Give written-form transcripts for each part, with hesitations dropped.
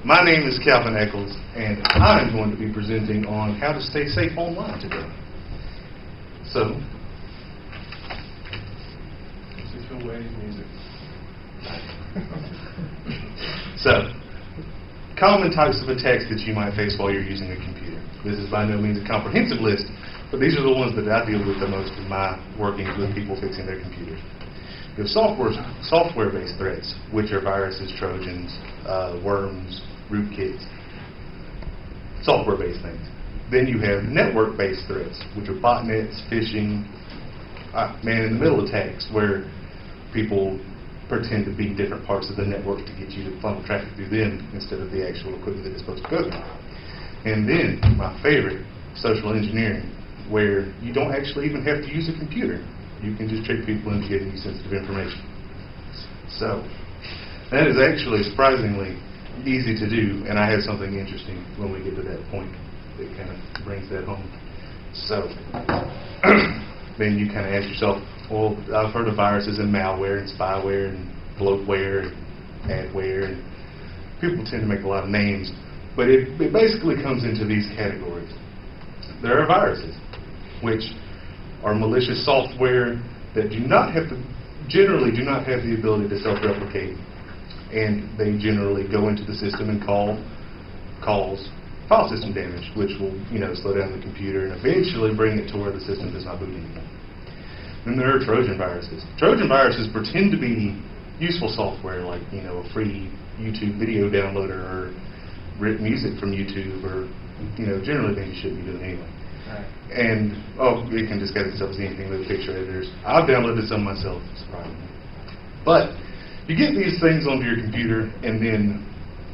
My name is Calvin Echols, and I'm going to be presenting on how to stay safe online today. So, common types of attacks that you might face while you're using a computer. This is by no means a comprehensive list, but these are the ones that I deal with the most in my working with people fixing their computers. You have software-based threats, which are viruses, trojans, worms, rootkits, software-based things. Then you have network-based threats, which are botnets, phishing, man-in-the-middle attacks, where people pretend to be different parts of the network to get you to funnel traffic through them instead of the actual equipment that it's supposed to go through. And then, my favorite, social engineering, where you don't actually even have to use a computer. You can just trick people into giving you sensitive information. So, that is actually surprisingly easy to do, and I have something interesting when we get to that point that kind of brings that home. So, then you kind of ask yourself, well, I've heard of viruses and malware and spyware and bloatware and adware, and people tend to make a lot of names, but it basically comes into these categories. There are viruses, which are malicious software that generally do not have the ability to self-replicate, and they generally go into the system and cause file system damage, which will slow down the computer and eventually bring it to where the system does not boot anymore. Then there are Trojan viruses. Trojan viruses pretend to be useful software, like a free YouTube video downloader or rip music from YouTube, or generally things you shouldn't be doing anyway. Right. And it can disguise itself as anything with picture editors. I've downloaded some myself, surprisingly. But you get these things onto your computer, and then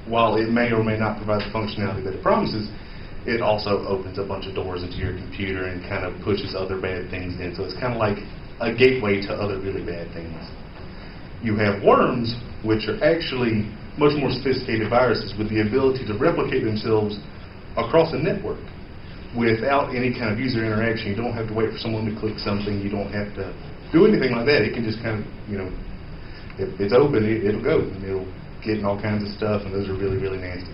while it may or may not provide the functionality that it promises, it also opens a bunch of doors into your computer and kind of pushes other bad things in. So it's kind of like a gateway to other really bad things. You have worms, which are actually much more sophisticated viruses with the ability to replicate themselves across a network without any kind of user interaction. You don't have to wait for someone to click something. You don't have to do anything like that. It can just kind of, if it's open, it'll go, and it'll get in all kinds of stuff, and those are really, really nasty.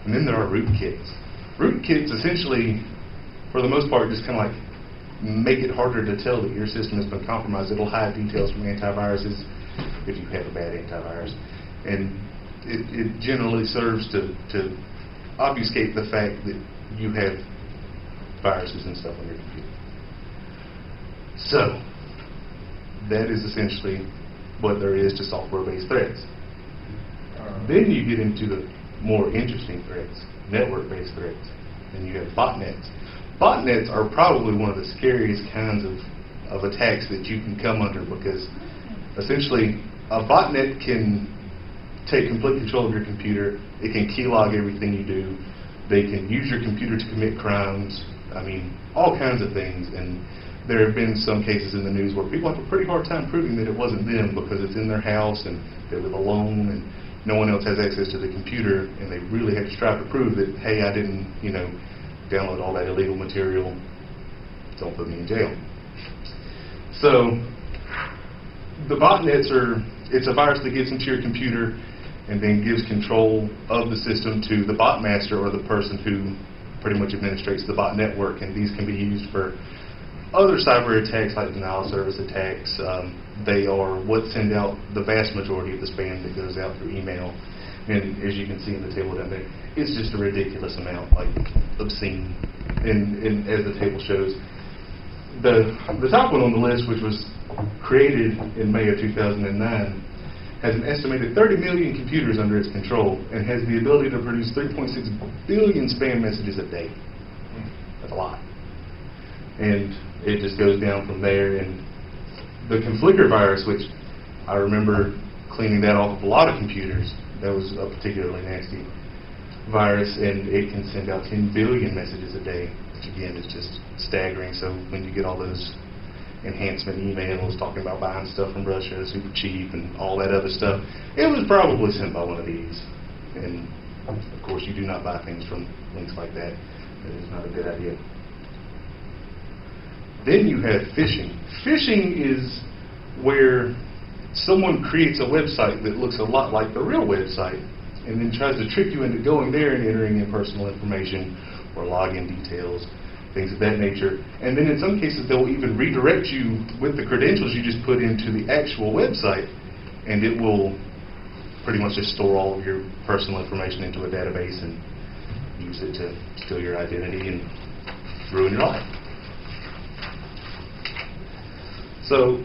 And then there are rootkits. Rootkits essentially, for the most part, just kind of like make it harder to tell that your system has been compromised. It'll hide details from antiviruses if you have a bad antivirus. And it generally serves to obfuscate the fact that you have viruses and stuff on your computer. So, that is essentially what there is to software-based threats. Then you get into the more interesting threats, network-based threats, and you have botnets. Botnets are probably one of the scariest kinds of attacks that you can come under, because essentially a botnet can take complete control of your computer. It can keylog everything you do. They can use your computer to commit crimes. All kinds of things. And there have been some cases in the news where people have a pretty hard time proving that it wasn't them, because it's in their house and they live alone and no one else has access to the computer, and they really have to strive to prove that, hey, I didn't, download all that illegal material. Don't put me in jail. So the botnets it's a virus that gets into your computer and then gives control of the system to the bot master, or the person who pretty much administrates the bot network, and these can be used for other cyber attacks like denial of service attacks. They are what send out the vast majority of the spam that goes out through email. And as you can see in the table down there, it's just a ridiculous amount, like obscene. And as the table shows, the top one on the list, which was created in May of 2009, has an estimated 30 million computers under its control and has the ability to produce 3.6 billion spam messages a day. That's a lot. And it just goes down from there. And the Conflicker virus, which I remember cleaning that off of a lot of computers, that was a particularly nasty virus, and it can send out 10 billion messages a day, which again is just staggering. So when you get all those enhancement emails talking about buying stuff from Russia super cheap and all that other stuff, it was probably sent by one of these. And of course you do not buy things from links like that. That is not a good idea. Then you have phishing. Phishing is where someone creates a website that looks a lot like the real website, and then tries to trick you into going there and entering in personal information or login details, things of that nature. And then in some cases they'll even redirect you with the credentials you just put into the actual website, and it will pretty much just store all of your personal information into a database and use it to steal your identity and ruin your life. So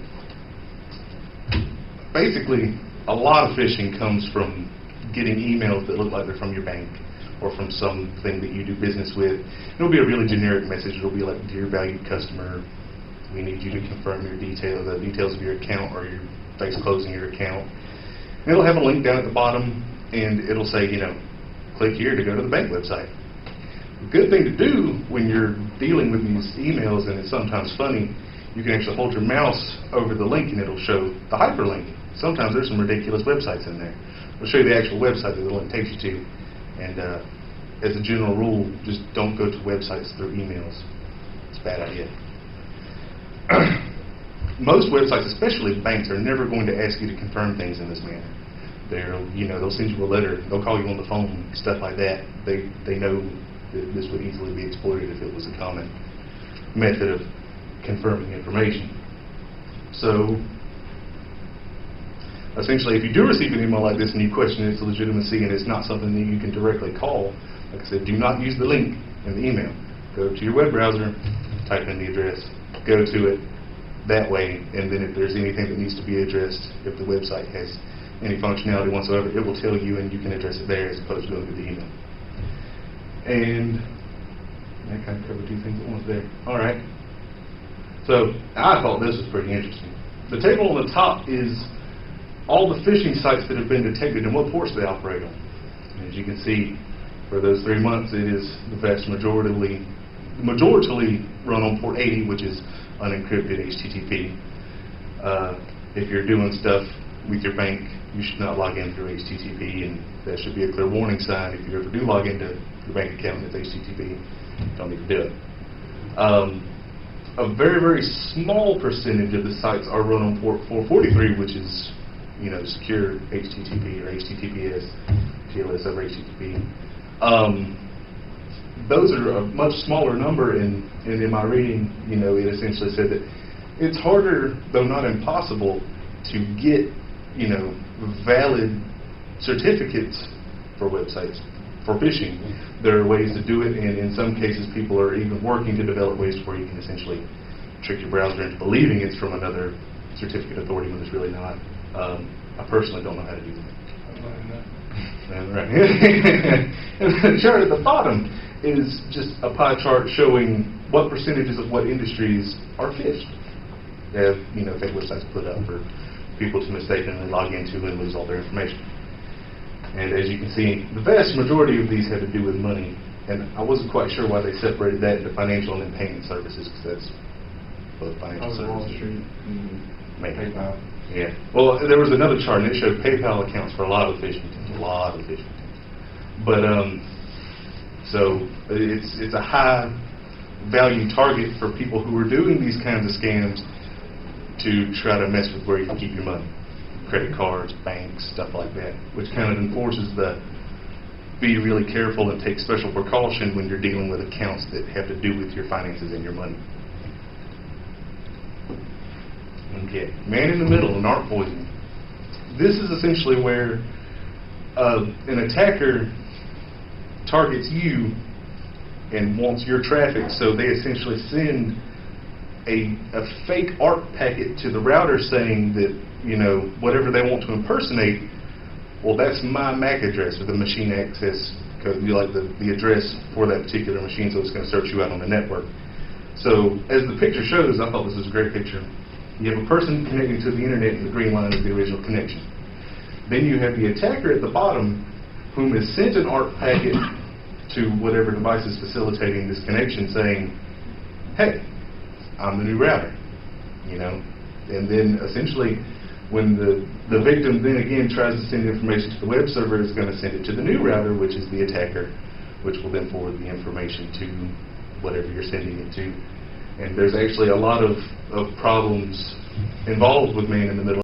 basically, a lot of phishing comes from getting emails that look like they're from your bank or from something that you do business with. It'll be a really generic message. It'll be like, dear valued customer, we need you to confirm your the details of your account, or you're face closing your account. And it'll have a link down at the bottom, and it'll say, click here to go to the bank website. A good thing to do when you're dealing with these emails, and it's sometimes funny, you can actually hold your mouse over the link and it'll show the hyperlink. Sometimes there's some ridiculous websites in there. It'll show you the actual website that the link takes you to. And as a general rule, just don't go to websites through emails. It's a bad idea. Most websites, especially banks, are never going to ask you to confirm things in this manner. They'll send you a letter, they'll call you on the phone, stuff like that. They know that this would easily be exploited if it was a common method of confirming information. So essentially, if you do receive an email like this and you question its legitimacy and it's not something that you can directly call, like I said, do not use the link in the email. Go to your web browser, type in the address, go to it that way, and then if there's anything that needs to be addressed, if the website has any functionality whatsoever, it will tell you and you can address it there as opposed to going through the email. And that kind of covered two things at once there. All right. So I thought this was pretty interesting. The table on the top is all the phishing sites that have been detected and what ports they operate on. And as you can see, for those 3 months, it is the vast majority run on port 80, which is unencrypted HTTP. If you're doing stuff with your bank, you should not log in through HTTP, and that should be a clear warning sign. If you ever do log into your bank account and it's HTTP, you don't need to do it. A very, very small percentage of the sites are run on port 443, which is, secure HTTP or HTTPS, TLS over HTTP. Those are a much smaller number, and in my reading, it essentially said that it's harder, though not impossible, to get, valid certificates for websites for phishing. There are ways to do it, and in some cases people are even working to develop ways where you can essentially trick your browser into believing it's from another certificate authority when it's really not. I personally don't know how to do that. Right. And the chart at the bottom is just a pie chart showing what percentages of what industries are phished. They have, fake websites put up for people to mistakenly log into and lose all their information. And as you can see, the vast majority of these have to do with money. And I wasn't quite sure why they separated that into financial and then payment services, because that's both financial services. Wall Street and PayPal. Yeah. Well, there was another chart, and it showed PayPal accounts for a lot of phishing attempts, a lot of phishing attempts. But so it's a high value target for people who are doing these kinds of scams to try to mess with where you can keep your money. Credit cards, banks, stuff like that, which kind of enforces the be really careful and take special precaution when you're dealing with accounts that have to do with your finances and your money. Okay, man in the middle and art poisoning. This is essentially where an attacker targets you and wants your traffic, so they essentially send a fake art packet to the router saying that, whatever they want to impersonate, well, that's my MAC address, or the machine access code, like the address for that particular machine, so it's going to search you out on the network. So as the picture shows, I thought this was a great picture. You have a person connecting to the internet, and the green line is the original connection. Then you have the attacker at the bottom, whom has sent an art packet to whatever device is facilitating this connection, saying, hey, I'm the new router, and then essentially when the victim then again tries to send information to the web server, it's going to send it to the new router, which is the attacker, which will then forward the information to whatever you're sending it to. And there's actually a lot of problems involved with man in the middle.